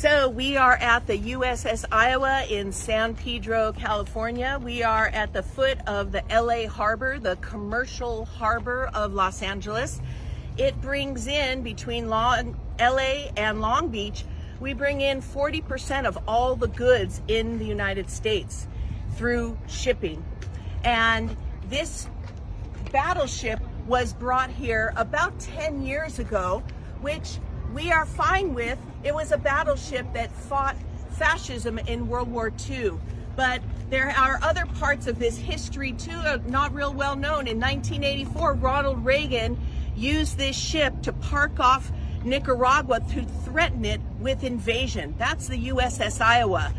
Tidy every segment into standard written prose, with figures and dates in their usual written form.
So we are at the USS Iowa in San Pedro, California. We are at the foot of the LA Harbor, the commercial harbor of Los Angeles. It brings in, between LA and Long Beach, we bring in 40% of all the goods in the United States through shipping. And this battleship was brought here about 10 years ago, which we are fine with. It was a battleship that fought fascism in World War II. But there are other parts of this history too, not real well known. In 1984, Ronald Reagan used this ship to park off Nicaragua to threaten it with invasion. That's the USS Iowa.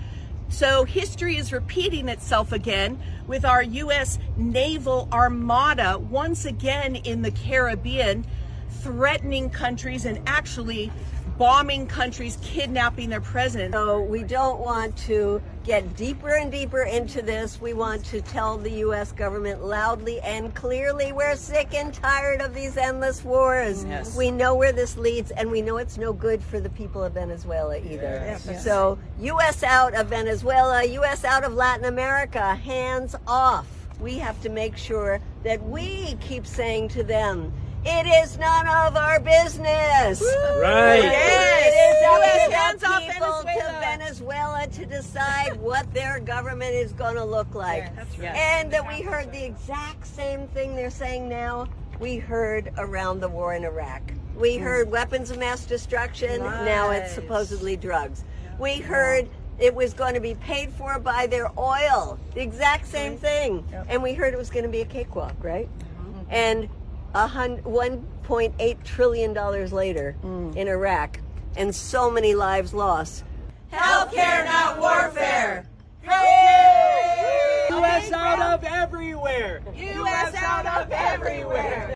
So history is repeating itself again with our U.S. naval armada once again in the Caribbean, threatening countries and actually bombing countries, kidnapping their president. So we don't want to get deeper and deeper into this. We want to tell the U.S. government loudly and clearly we're sick and tired of these endless wars. Yes. We know where this leads, and we know it's no good for the people of Venezuela either. Yes. So U.S. out of Venezuela, U.S. out of Latin America, hands off. We have to make sure that we keep saying to them, it is none of our business. Right. It is hands up off to the people Venezuela. to Venezuela to decide what their government is going to look like. Yeah, that's right. And that we heard the exact same thing they're saying now. We heard around the war in Iraq. We heard weapons of mass destruction. Now it's Nice. supposedly drugs. We heard it was going to be paid for by their oil. The exact same thing. And we heard it was going to be a cakewalk, right? And $1.8 trillion later in Iraq, and so many lives lost. Healthcare, not warfare. U.S. out of everywhere. U.S. out of everywhere.